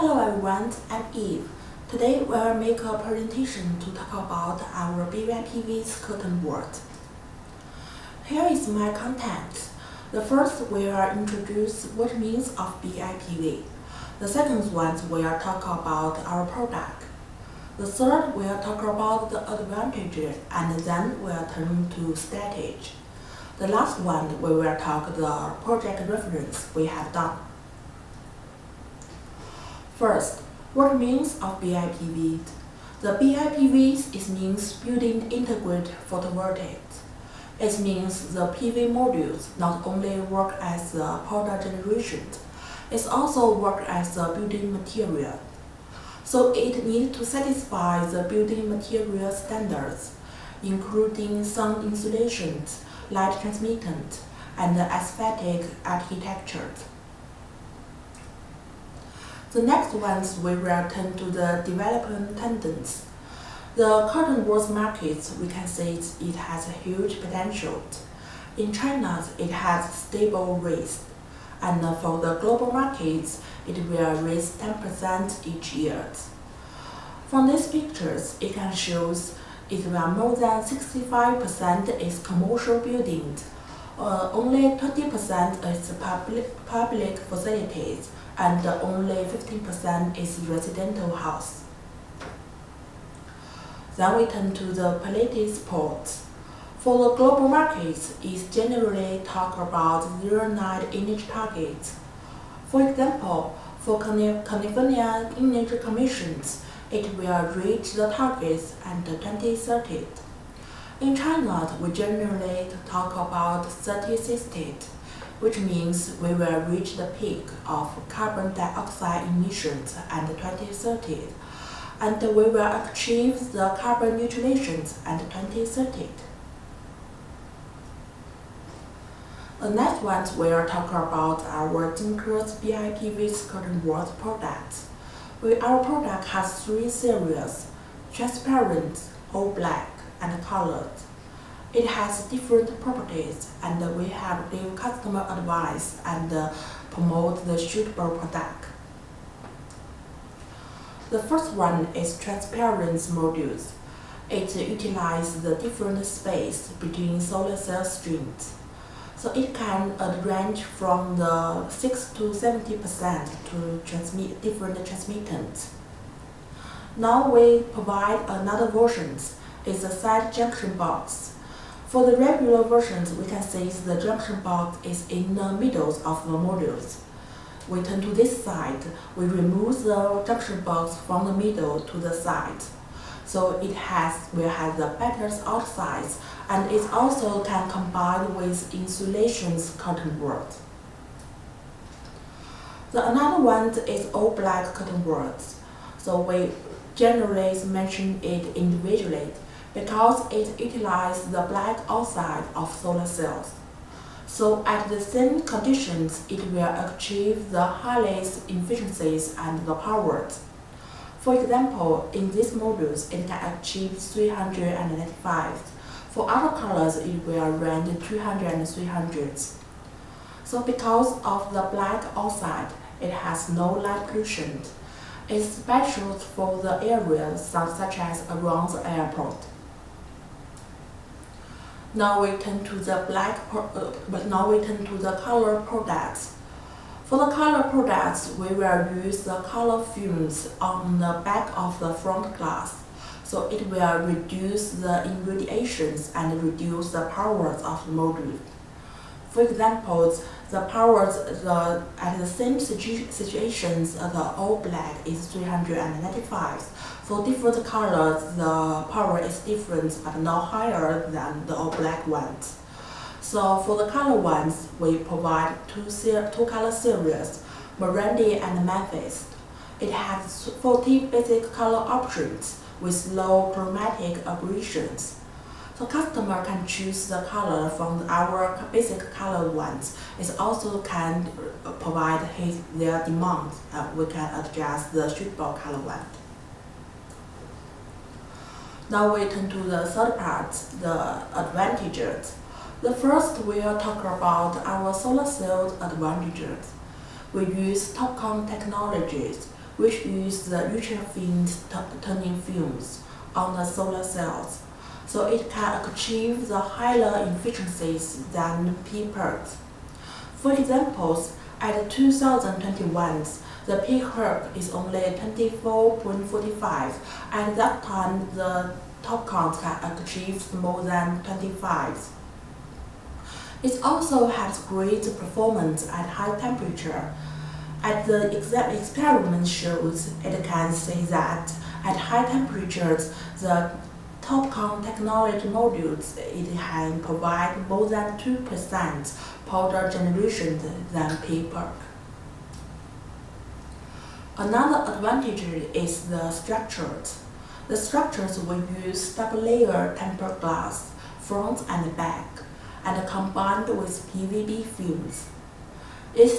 Hello everyone, I'm Eve. Today we'll make a presentation to talk about our BIPV's curtain board. Here is my content. The first will introduce what means of BIPV. The second one will talk about our product. The third will talk about the advantages and then we'll turn to strategy. The last one we will talk the project reference we have done. First, what means of BIPV? The BIPV means building integrated photovoltaics. It means the PV modules not only work as the power generation, it also work as the building material. So it needs to satisfy the building material standards, including sound insulation, light transmittance, and aesthetic architecture. The next ones we will turn to the development tendencies. The curtain board market, we can say it has a huge potential. In China, it has stable rates, and for the global markets, it will raise 10% each year. From these pictures, it can show it will more than 65% is commercial building, only 20% is public facilities, and only 15% is residential house. Then we turn to the political ports. For the global markets, it generally talk about 09 energy targets. For example, for California Energy Commissions, it will reach the targets until 2030. In China, we generally talk about 3060, which means we will reach the peak of carbon dioxide emissions at 2030, and we will achieve the carbon neutrality at 2030. The next one will talk about our Jinko's BIPV curtain board products. Our product has three series: transparent, all black, and colored. It has different properties, and we have give customer advice and promote the suitable product. The first one is transparent modules. It utilizes the different space between solar cell strings. So it can range from the 6 to 70% to transmit different transmittance. Now we provide another version. It's a side junction box. For the regular versions, we can see the junction box is in the middle of the modules. We turn to this side, we remove the junction box from the middle to the side. So it will have the better outside, and it also can combine with insulation's curtain board. Another one is all black curtain boards. So we generally mention it individually, because it utilizes the black outside of solar cells. So at the same conditions, it will achieve the highest efficiencies and the power. For example, in these modules, it can achieve 395. For other colors, it will range 200 and 300. So because of the black outside, it has no light pollution. It's special for the areas such as around the airport. Now we turn to the color products. For the color products, we will use the color films on the back of the front glass, so it will reduce the irradiations and reduce the powers of the module. For example, the powers at the same situations, the all black is 395. For different colors, the power is different but not higher than the all black ones. So for the color ones, we provide two color series, Burgundy and Memphis. It has 40 basic color options with low chromatic aberrations. So customer can choose the color from our basic color ones. It also can provide their demand. We can adjust the suitable color one. Now we turn to the third part, the advantages. The first we'll talk about our solar cell advantages. We use TOPCon technologies, which use the ultra-thin turning films on the solar cells, so it can achieve the higher efficiencies than PPERC. For example, at 2021, the PPERC is only 24.45, and that time the TOPCon can achieve more than 25. It also has great performance at high temperature. As the experiment shows, it can say that at high temperatures, the TOPCon technology modules it can provide more than 2% powder generation than PPERC. Another advantage is the structures. The structures will use double-layer tempered glass, front and back, and combined with PVB films. Its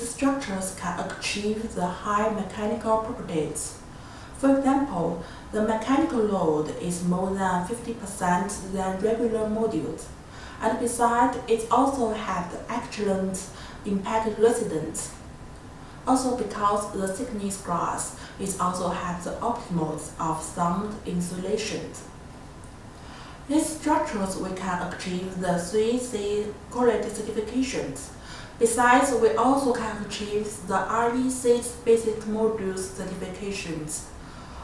structures can achieve the high mechanical properties. For example, the mechanical load is more than 50% than regular modules, and besides, it also has excellent impact resistance. Also, because the thickness glass, it also has the optimals of sound insulation. These structures we can achieve the 3C quality certifications. Besides, we also can achieve the REC basic modules certifications.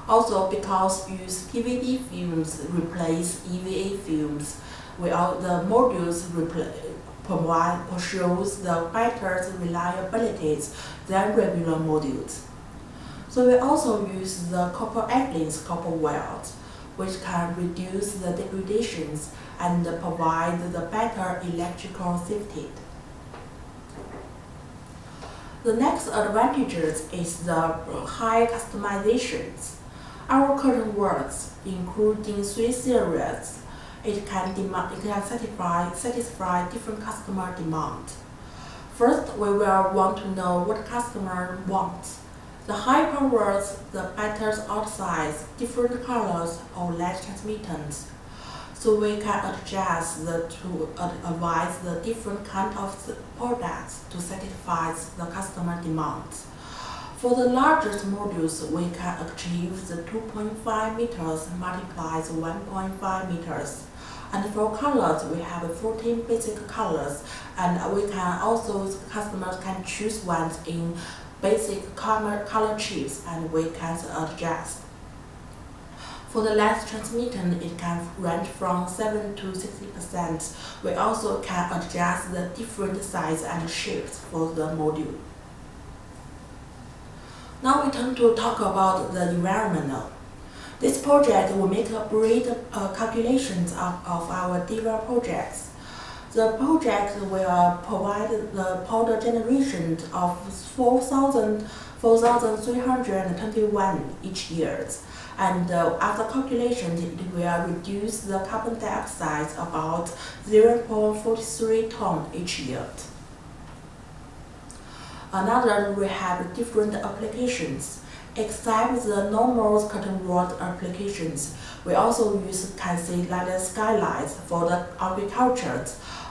Also, because use PVD films replace EVA films, the modules shows the better reliabilities than regular modules. So we also use the copper ethylene copper welds, which can reduce the degradations and provide the better electrical safety. The next advantage is the high customizations. Our curtain works, including 3 series, it can satisfy different customer demands. First, we will want to know what customer wants. The high powers, the better outsize, different colors, or less transmittance. So we can adjust to advise the different kind of products to satisfy the customer demands. For the largest modules, we can achieve the 2.5 meters multiplies 1.5 meters. And for colors, we have 14 basic colors, and we can also, customers can choose ones in basic color chips, and we can adjust. For the lens transmittance, it can range from 7 to 60%. We also can adjust the different size and shapes for the module. Now we turn to talk about the environmental. This project will make a great calculations of our DIVA projects. The project will provide the powder generation of 4,321 each year. And after calculation, it will reduce the carbon dioxide about 0.43 ton each year. Another, we have different applications. Except the normal curtain rod applications, we also can see like the skylights for the agriculture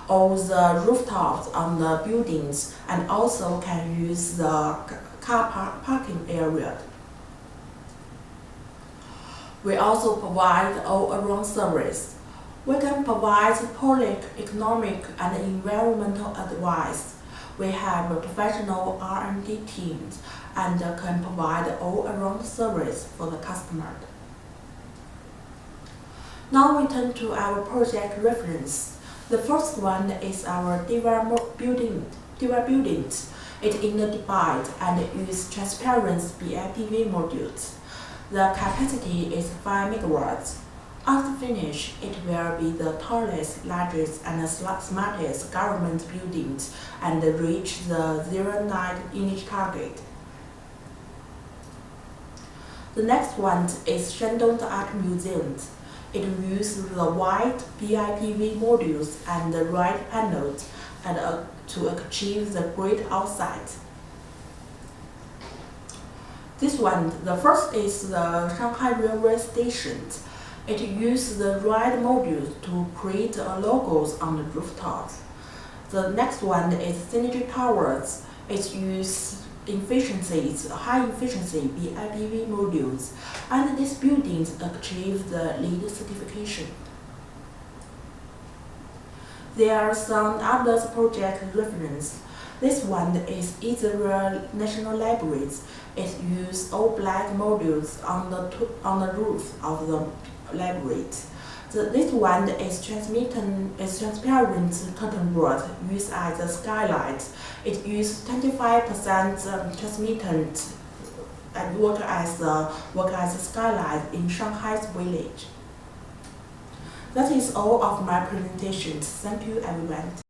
or the rooftops on the buildings, and also can use the car parking area. We also provide all-around service. We can provide public, economic, and environmental advice. We have a professional R&D teams and can provide all-around service for the customer. Now we turn to our project reference. The first one is our DIVA buildings. It in the debite and use transparent BIPV modules. The capacity is 5 megawatts. After finish, it will be the tallest, largest, and smartest government buildings and reach the 09 image target. The next one is Shanghai Art Museum. It uses the white BIPV modules and the red panels to achieve the great outside. This one, the first is the Shanghai Railway Station. It uses the red modules to create logos on the rooftops. The next one is Synergy Towers. It uses high efficiency BIPV modules, and these buildings achieve the LEED certification. There are some other project reference. This one is Israel National Libraries. It uses all black modules on the roof of the library. This one is transparent curtain rod used as a skylight. It uses 25% transmittant and work as a skylight in Shanghai's village. That is all of my presentations. Thank you, everyone.